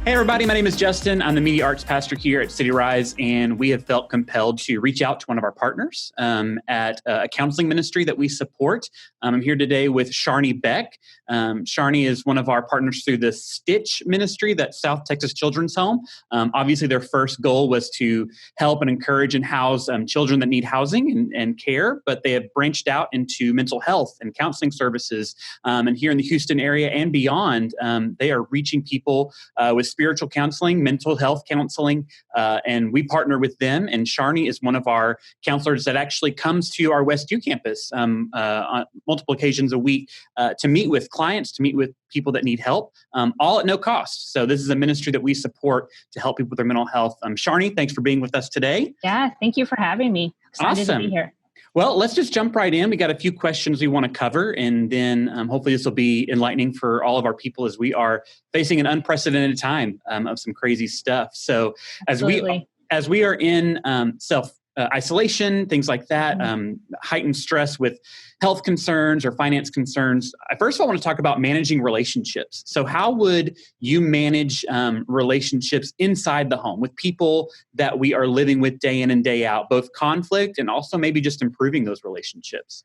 Hey everybody, my name is Justin. I'm the Media Arts Pastor here at City Rise, and we have felt compelled to reach out to one of our partners at a counseling ministry that we support. I'm here today with Charny Beck. Charny is one of our partners through the STCH ministry, that's South Texas Children's Home. Obviously, their first goal was to help and encourage and house children that need housing and care, but they have branched out into mental health and counseling services. And here in the Houston area and beyond, they are reaching people with spiritual counseling, mental health counseling, and we partner with them. And Charny is one of our counselors that actually comes to our Westview campus on multiple occasions a week to meet with clients, to meet with people that need help, all at no cost. So this is a ministry that we support to help people with their mental health. Charny, thanks for being with us today. Yeah, thank you for having me. Excited to be here. Well, let's just jump right in. We got a few questions we want to cover, and then hopefully this will be enlightening for all of our people as we are facing an unprecedented time of some crazy stuff. So as we are in isolation, things like that, heightened stress with health concerns or finance concerns. First of all, I want to talk about managing relationships. So how would you manage relationships inside the home with people that we are living with day in and day out, both conflict and also maybe just improving those relationships?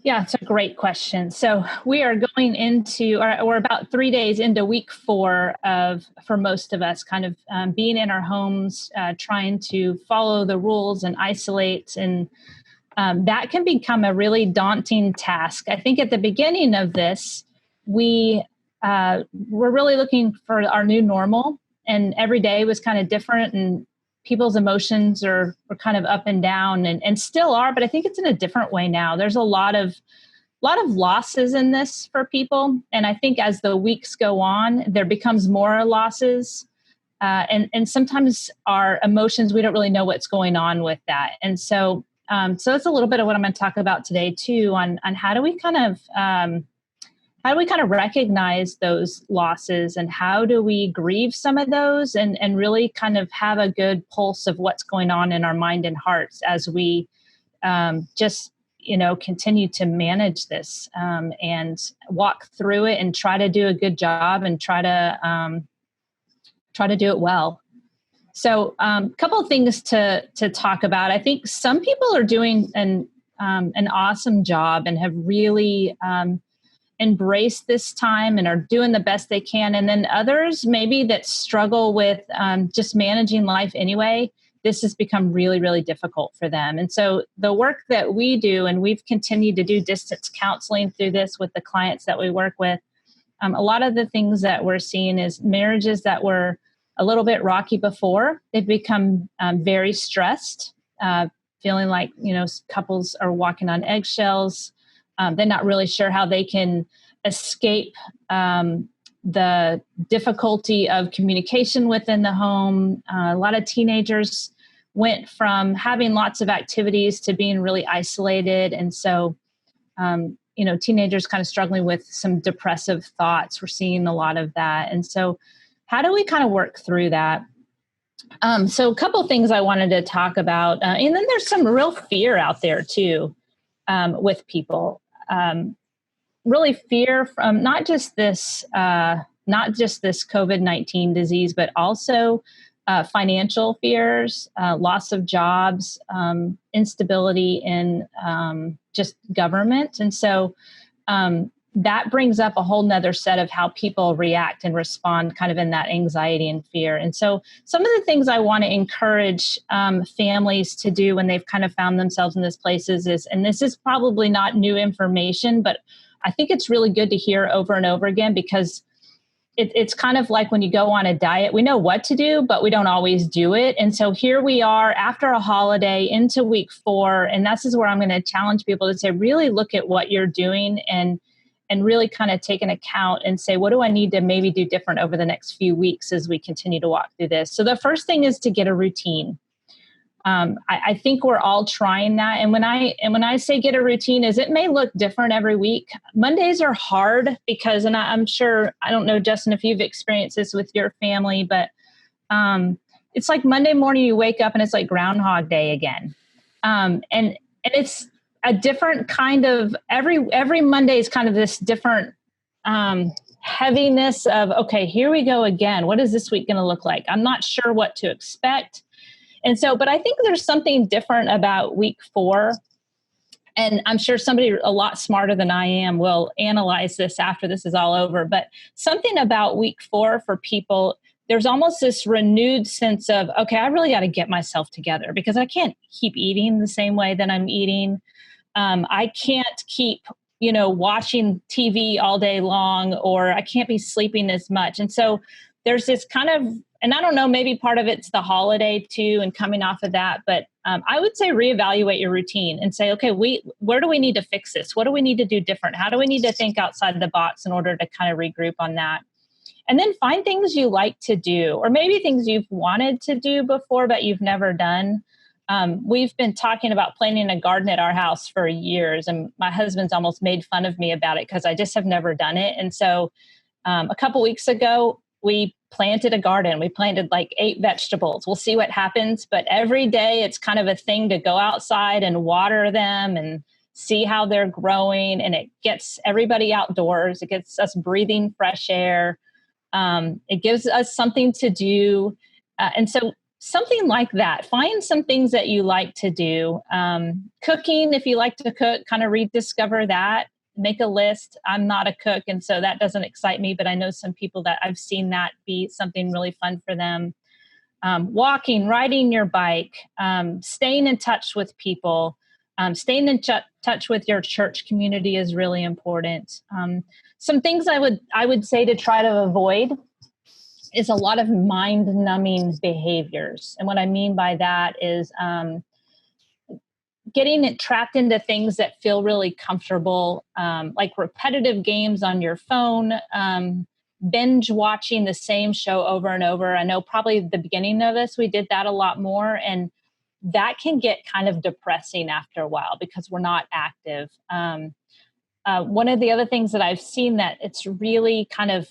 Yeah, it's a great question. So we are going into, or we're about 3 days into week 4 for most of us, kind of being in our homes, trying to follow the rules and isolate. And that can become a really daunting task. I think at the beginning of this, we're really looking for our new normal, and every day was kind of different, and people's emotions were kind of up and down and still are, but I think it's in a different way now. There's a lot of losses in this for people. And I think as the weeks go on, there becomes more losses. And sometimes our emotions, we don't really know what's going on with that. And so that's a little bit of what I'm going to talk about today too, on how do we kind of recognize those losses, and how do we grieve some of those and really kind of have a good pulse of what's going on in our mind and hearts as we continue to manage this and walk through it and try to do a good job and try to do it well. So a couple of things to talk about. I think some people are doing an awesome job and have really embrace this time and are doing the best they can. And then others maybe that struggle with just managing life anyway, this has become really, really difficult for them. And so the work that we do, and we've continued to do distance counseling through this with the clients that we work with, a lot of the things that we're seeing is marriages that were a little bit rocky before, they've become very stressed, feeling like, couples are walking on eggshells. They're not really sure how they can escape the difficulty of communication within the home. A lot of teenagers went from having lots of activities to being really isolated. And so, teenagers kind of struggling with some depressive thoughts. We're seeing a lot of that. And so how do we kind of work through that? So a couple of things I wanted to talk about. And then there's some real fear out there too with people. Really fear from not just this COVID-19 disease, but also financial fears, loss of jobs, instability in just government. And so that brings up a whole nother set of how people react and respond kind of in that anxiety and fear. And so some of the things I want to encourage families to do when they've kind of found themselves in these places is, and this is probably not new information, but I think it's really good to hear over and over again, because it's kind of like when you go on a diet, we know what to do, but we don't always do it. And so here we are after a holiday into week 4, and this is where I'm going to challenge people to say, really look at what you're doing and really kind of take an account and say, what do I need to maybe do different over the next few weeks as we continue to walk through this? So the first thing is to get a routine. I think we're all trying that. And when I say get a routine, is it may look different every week. Mondays are hard because, and I'm sure, I don't know, Justin, if you've experienced this with your family, but it's like Monday morning you wake up and it's like Groundhog Day again. And it's a different kind of, every Monday is kind of this different heaviness of, okay, here we go again. What is this week going to look like? I'm not sure what to expect. And so, but I think there's something different about week 4. And I'm sure somebody a lot smarter than I am will analyze this after this is all over. But something about week 4 for people, there's almost this renewed sense of, okay, I really got to get myself together because I can't keep eating the same way that I'm eating. I can't keep, watching TV all day long, or I can't be sleeping as much. And so there's this kind of, and I don't know, maybe part of it's the holiday too, and coming off of that. But I would say reevaluate your routine and say, okay, where do we need to fix this? What do we need to do different? How do we need to think outside the box in order to kind of regroup on that? And then find things you like to do, or maybe things you've wanted to do before, but you've never done. We've been talking about planting a garden at our house for years, and my husband's almost made fun of me about it because I just have never done it. And so a couple weeks ago, we planted a garden. We planted like 8 vegetables. We'll see what happens. But every day it's kind of a thing to go outside and water them and see how they're growing. And it gets everybody outdoors. It gets us breathing fresh air. It gives us something to do. And so something like that. Find some things that you like to do. Cooking, if you like to cook, kind of rediscover that. Make a list. I'm not a cook, and so that doesn't excite me, but I know some people that I've seen that be something really fun for them. Walking, riding your bike, staying in touch with people, staying in touch with your church community is really important. Some things I would say to try to avoid is a lot of mind-numbing behaviors. And what I mean by that is getting it trapped into things that feel really comfortable, like repetitive games on your phone, binge watching the same show over and over. I know probably at the beginning of this, we did that a lot more, and that can get kind of depressing after a while because we're not active. One of the other things that I've seen that it's really kind of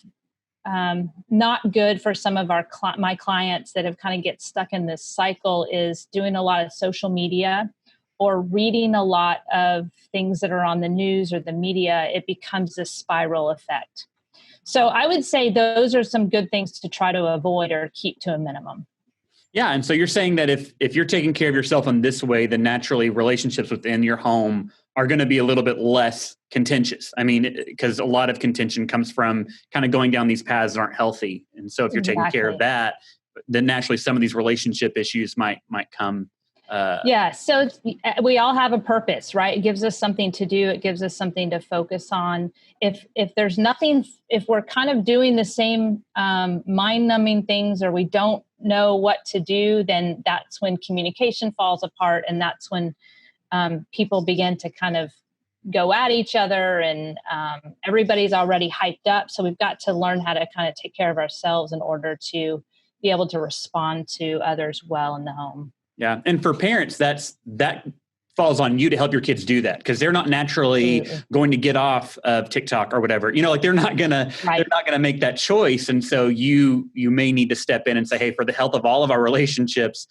not good for some of my clients that have kind of get stuck in this cycle is doing a lot of social media or reading a lot of things that are on the news or the media. It becomes this spiral effect. So I would say those are some good things to try to avoid or keep to a minimum. Yeah. And so you're saying that if you're taking care of yourself in this way, then naturally relationships within your home are going to be a little bit less contentious. I mean, because a lot of contention comes from kind of going down these paths that aren't healthy. And so if you're taking care of that, then naturally some of these relationship issues might come. Yeah. So we all have a purpose, right? It gives us something to do. It gives us something to focus on. If there's nothing, if we're kind of doing the same mind-numbing things, or we don't know what to do, then that's when communication falls apart. And that's when people begin to kind of go at each other, and everybody's already hyped up. So we've got to learn how to kind of take care of ourselves in order to be able to respond to others well in the home. Yeah. And for parents, that falls on you to help your kids do that, because they're not naturally going to get off of TikTok or whatever, like they're not gonna make that choice. And so you may need to step in and say, hey, for the health of all of our relationships,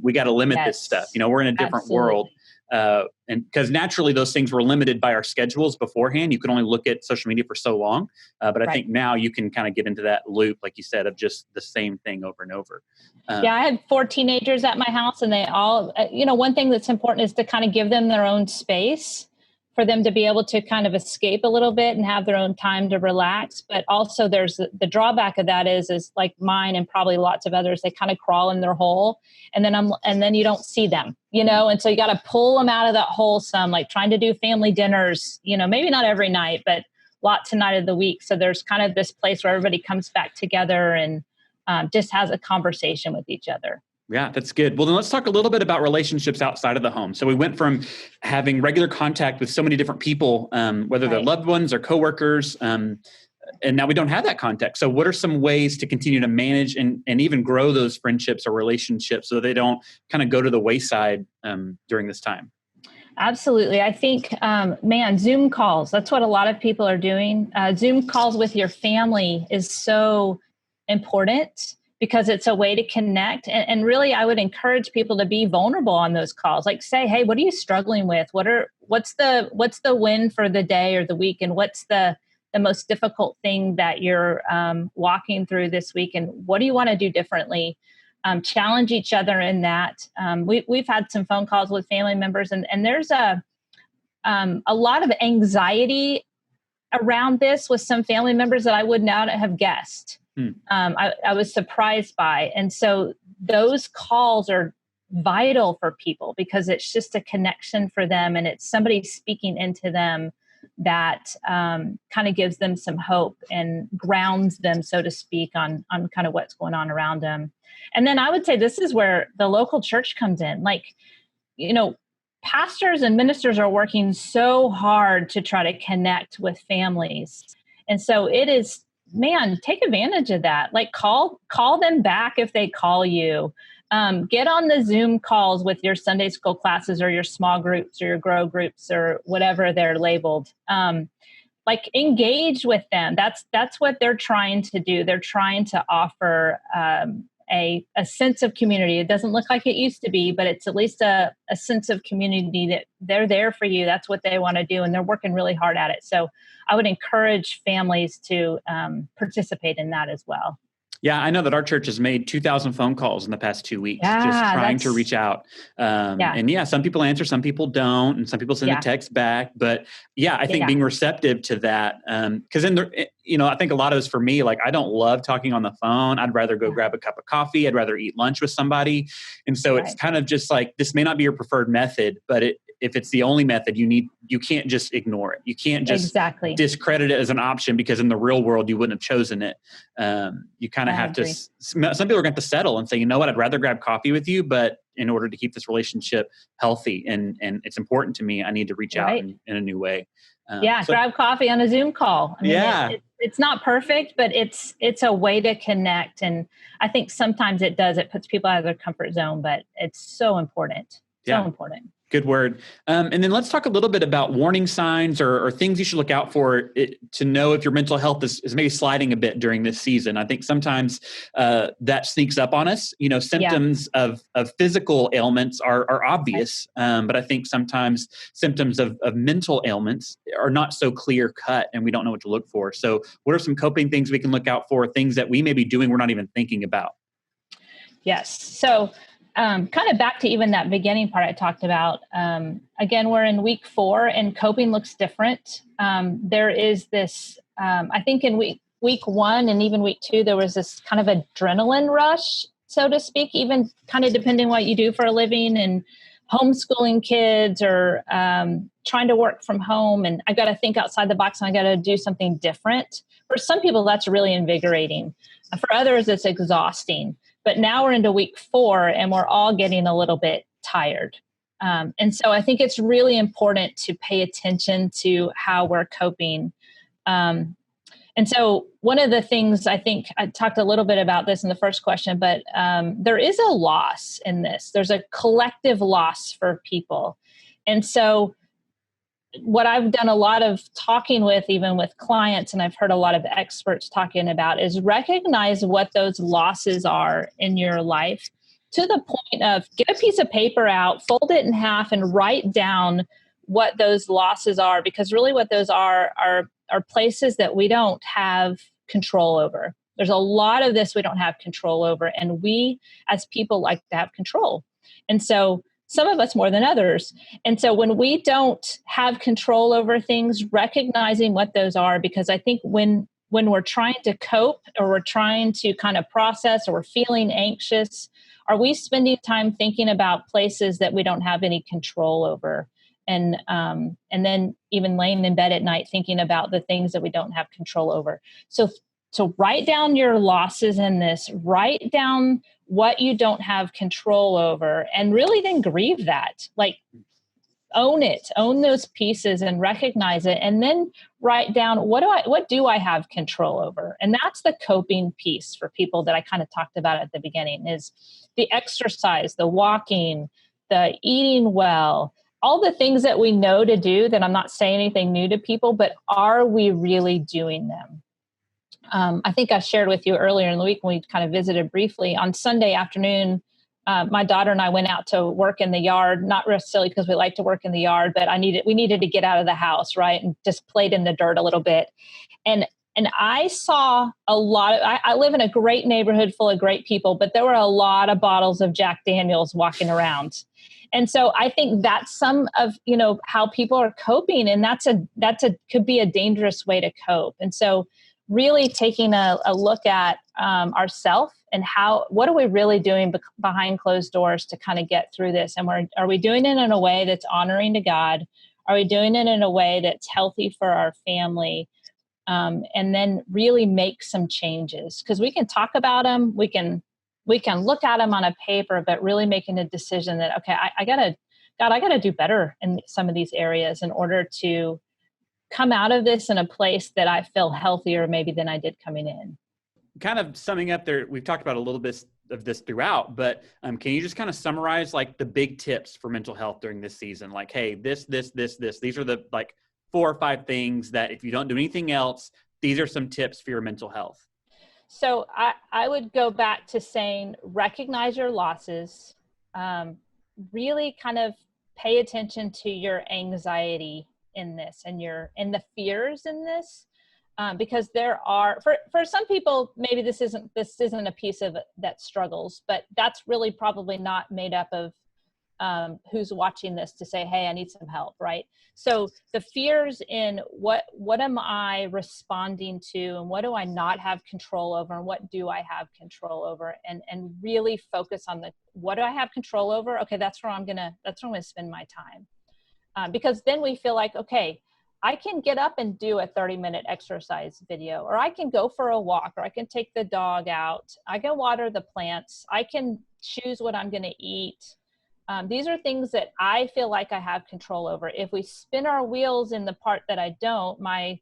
we got to limit this stuff. We're in a different world. And because naturally those things were limited by our schedules beforehand. You could only look at social media for so long. But I think now you can kind of get into that loop, like you said, of just the same thing over and over. I had 4 teenagers at my house, and they all, one thing that's important is to kind of give them their own space for them to be able to kind of escape a little bit and have their own time to relax. But also there's the drawback of that is like mine and probably lots of others, they kind of crawl in their hole, and then you don't see them, and so you got to pull them out of that hole some, like trying to do family dinners, maybe not every night, but lots of night of the week. So there's kind of this place where everybody comes back together and just has a conversation with each other. Yeah, that's good. Well, then let's talk a little bit about relationships outside of the home. So we went from having regular contact with so many different people, whether they're loved ones or coworkers, and now we don't have that contact. So what are some ways to continue to manage and even grow those friendships or relationships so they don't kind of go to the wayside during this time? Absolutely. I think, Zoom calls, that's what a lot of people are doing. Zoom calls with your family is so important, because it's a way to connect. And really, I would encourage people to be vulnerable on those calls. Like say, hey, what are you struggling with? What's the win for the day or the week? And what's the the most difficult thing that you're walking through this week, and what do you want to do differently? Challenge each other in that. We've had some phone calls with family members, and there's a lot of anxiety around this with some family members that I would not have guessed. I was surprised by. And so those calls are vital for people because it's just a connection for them, and it's somebody speaking into them that kind of gives them some hope and grounds them, so to speak, on kind of what's going on around them. And then I would say this is where the local church comes in. Like, pastors and ministers are working so hard to try to connect with families. And so it is, man, take advantage of that. Like call them back if they call you. Get on the Zoom calls with your Sunday school classes or your small groups or your grow groups or whatever they're labeled. Like engage with them. That's what they're trying to do. They're trying to offer a sense of community. It doesn't look like it used to be, but it's at least a sense of community that they're there for you. That's what they want to do, and they're working really hard at it. So I would encourage families to participate in that as well. Yeah, I know that our church has made 2,000 phone calls in the past 2 weeks, Yeah, just trying to reach out. And yeah, some people answer, some people don't, and some people send a text back. But yeah, I think being receptive to that, because I think a lot of it's for me, like I don't love talking on the phone. I'd rather go grab a cup of coffee. I'd rather eat lunch with somebody. And so it's kind of just like, this may not be your preferred method, but if it's the only method, you can't just ignore it. You can't just discredit it as an option, because in the real world, you wouldn't have chosen it. You kind of have to, some people are going to settle and say, you know what, I'd rather grab coffee with you, but in order to keep this relationship healthy and it's important to me, I need to reach out in a new way. Grab coffee on a Zoom call. I mean, it's not perfect, but it's a way to connect. And I think sometimes it puts people out of their comfort zone, but it's so important. So important. Good word. And then let's talk a little bit about warning signs or things you should look out for to know if your mental health is maybe sliding a bit during this season. I think sometimes that sneaks up on us. Symptoms of physical ailments are obvious, but I think sometimes symptoms of mental ailments are not so clear cut, and we don't know what to look for. So what are some coping things we can look out for, things that we may be doing we're not even thinking about? Yes. So kind of back to even that beginning part I talked about. Again, we're in week 4 and coping looks different. There is this, I think in week 1 and even week 2, there was this kind of adrenaline rush, so to speak, even kind of depending what you do for a living and homeschooling kids or trying to work from home. And I got to think outside the box and I got to do something different. For some people, that's really invigorating. For others, it's exhausting. But now we're into week 4 and we're all getting a little bit tired. And so I think it's really important to pay attention to how we're coping. And so one of the things, I think I talked a little bit about this in the first question, but there is a loss in this. There's a collective loss for people. And so what I've done a lot of talking with, even with clients, and I've heard a lot of experts talking about, is recognize what those losses are in your life, to the point of get a piece of paper out, fold it in half, and write down what those losses are, because really what those are places that we don't have control over. There's a lot of this we don't have control over, and we as people like to have control. And so some of us more than others. And so when we don't have control over things, recognizing what those are, because I think when we're trying to cope or we're trying to kind of process or we're feeling anxious, are we spending time thinking about places that we don't have any control over? And then even laying in bed at night thinking about the things that we don't have control over. So write down your losses in this, write down what you don't have control over, and really then grieve that. Like own it, own those pieces and recognize it, and then write down what do I have control over? And that's the coping piece for people that I kind of talked about at the beginning, is the exercise, the walking, the eating well, all the things that we know to do, that I'm not saying anything new to people, but are we really doing them? I think I shared with you earlier in the week when we kind of visited briefly on Sunday afternoon. my daughter and I went out to work in the yard, not necessarily because we like to work in the yard, but we needed to get out of the house, right? And just played in the dirt a little bit. And I saw a lot of, I live in a great neighborhood full of great people, but there were a lot of bottles of Jack Daniels walking around. And so I think that's some of, how people are coping. And could be a dangerous way to cope. And so really taking a look at ourselves and what are we really doing behind closed doors to kind of get through this? And are we doing it in a way that's honoring to God? Are we doing it in a way that's healthy for our family? And then really make some changes, because we can talk about them. We can look at them on a paper, but really making a decision that, okay, I gotta do better in some of these areas in order to come out of this in a place that I feel healthier maybe than I did coming in. Kind of summing up there, we've talked about a little bit of this throughout, but can you just kind of summarize like the big tips for mental health during this season? Like, hey, this, these are the like 4 or 5 things that if you don't do anything else, these are some tips for your mental health. So I would go back to saying, recognize your losses, really kind of pay attention to your anxiety in this and the fears in this. Because there are, for some people, maybe this isn't a piece of it that struggles, but that's really probably not made up of who's watching this to say, hey, I need some help, right? So the fears in what am I responding to, and what do I not have control over, and what do I have control over, and really focus on what do I have control over? Okay, that's where I'm gonna spend my time, because then we feel like, okay, I can get up and do a 30-minute exercise video, or I can go for a walk, or I can take the dog out. I can water the plants. I can choose what I'm going to eat. These are things that I feel like I have control over. If we spin our wheels in the part that I don't, my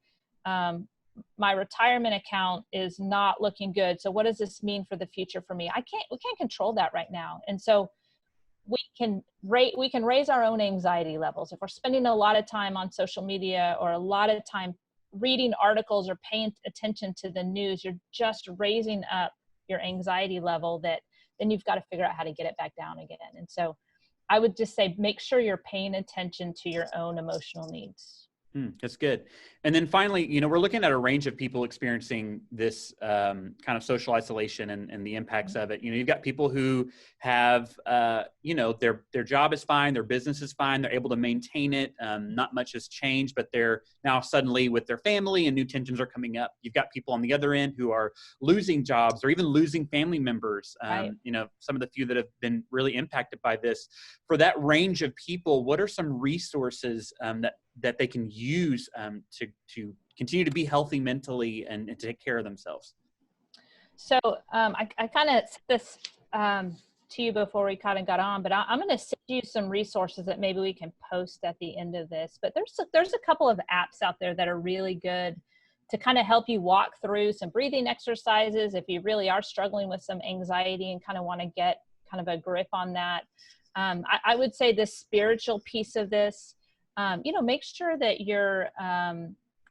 retirement account is not looking good. So what does this mean for the future for me? We can't control that right now. And so we can raise our own anxiety levels. If we're spending a lot of time on social media or a lot of time reading articles or paying attention to the news, you're just raising up your anxiety level that then you've got to figure out how to get it back down again. And so I would just say, make sure you're paying attention to your own emotional needs. That's good. And then finally, we're looking at a range of people experiencing this kind of social isolation and the impacts of it. You've got people who have, their job is fine, their business is fine, they're able to maintain it. Not much has changed, but they're now suddenly with their family and new tensions are coming up. You've got people on the other end who are losing jobs or even losing family members. Right. Some of the few that have been really impacted by this. For that range of people, what are some resources that they can use to continue to be healthy mentally and to take care of themselves? So I kind of said this to you before we kind of got on, but I'm going to send you some resources that maybe we can post at the end of this. But there's a couple of apps out there that are really good to kind of help you walk through some breathing exercises if you really are struggling with some anxiety and kind of want to get kind of a grip on that. I would say the spiritual piece of this, make sure that you're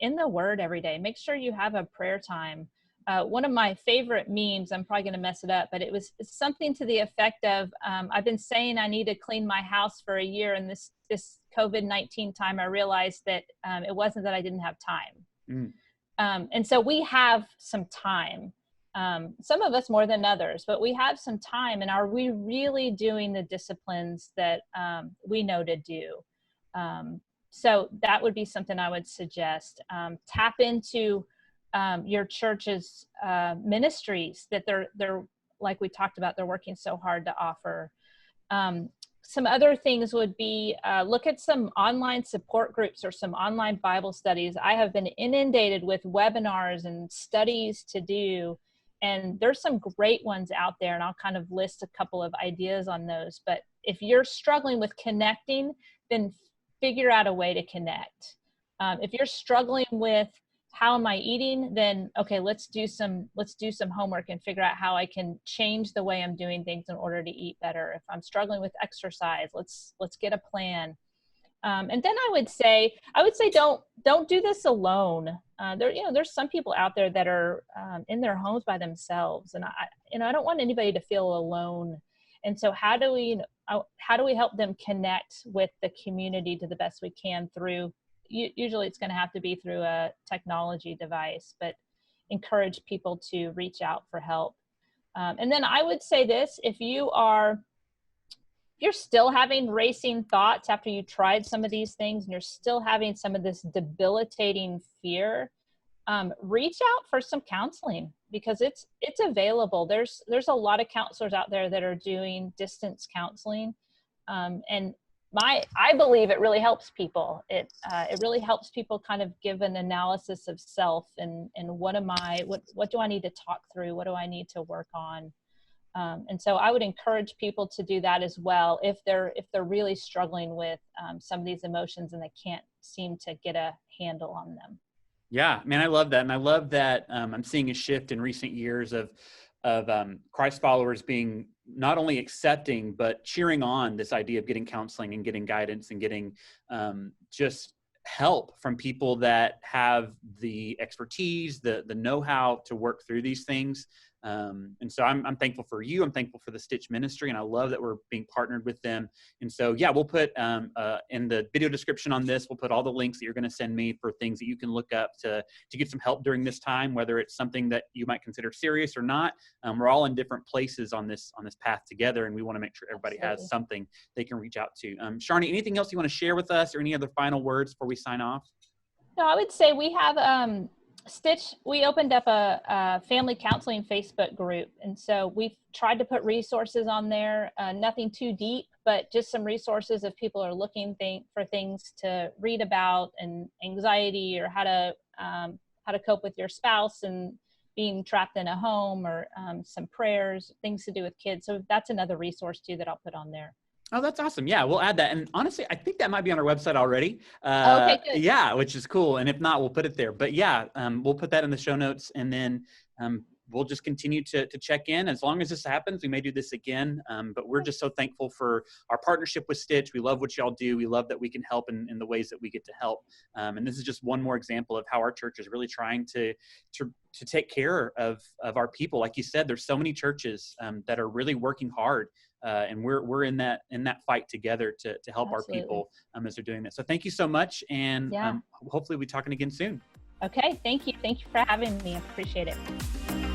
in the Word every day. Make sure you have a prayer time. One of my favorite memes, I'm probably going to mess it up, but it's something to the effect of, I've been saying I need to clean my house for a year, and this COVID-19 time, I realized that it wasn't that I didn't have time. And so we have some time. Some of us more than others, but we have some time. And are we really doing the disciplines that we know to do? So that would be something I would suggest. Tap into your church's ministries that they're like we talked about, they're working so hard to offer. Some other things would be look at some online support groups or some online Bible studies. I have been inundated with webinars and studies to do, and there's some great ones out there, and I'll kind of list a couple of ideas on those. But if you're struggling with connecting, then figure out a way to connect. If you're struggling with how am I eating, then okay, let's do some homework and figure out how I can change the way I'm doing things in order to eat better. If I'm struggling with exercise, let's get a plan. And then I would say don't do this alone. There's some people out there that are in their homes by themselves, and I don't want anybody to feel alone. And so how do we help them connect with the community to the best we can through, usually it's going to have to be through a technology device, but encourage people to reach out for help. And then I would say this, if you're still having racing thoughts after you tried some of these things and you're still having some of this debilitating fear, reach out for some counseling, because it's available. There's a lot of counselors out there that are doing distance counseling. And I believe it really helps people. It really helps people kind of give an analysis of self and what do I need to talk through? What do I need to work on? And so I would encourage people to do that as well if they're really struggling with some of these emotions and they can't seem to get a handle on them. Yeah, man, I love that. And I love that I'm seeing a shift in recent years of Christ followers being not only accepting, but cheering on this idea of getting counseling and getting guidance and getting just help from people that have the expertise, the know-how to work through these things. And so I'm thankful for you. I'm thankful for the Stitch ministry, and I love that we're being partnered with them. And so, yeah, we'll put in the video description on this, we'll put all the links that you're going to send me for things that you can look up to get some help during this time, whether it's something that you might consider serious or not. We're all in different places on this path together, and we want to make sure everybody has something they can reach out to. Charny, anything else you want to share with us, or any other final words before we sign off? No, I would say we have Stitch, we opened up a family counseling Facebook group. And so we've tried to put resources on there, nothing too deep, but just some resources if people are looking for things to read about, and anxiety, or how to cope with your spouse and being trapped in a home, or some prayers, things to do with kids. So that's another resource too that I'll put on there. Oh, that's awesome. Yeah, we'll add that. And honestly, I think that might be on our website already. Okay, good. Yeah, which is cool. And if not, we'll put it there. But yeah, we'll put that in the show notes, and then we'll just continue to check in. As long as this happens, we may do this again. But we're just so thankful for our partnership with Stitch. We love what y'all do. We love that we can help in the ways that we get to help. And this is just one more example of how our church is really trying to take care of our people. Like you said, there's so many churches that are really working hard. And we're in that fight together to help Absolutely. Our people as they're doing that. So thank you so much. And hopefully we'll be talking again soon. Okay. Thank you. Thank you for having me. I appreciate it.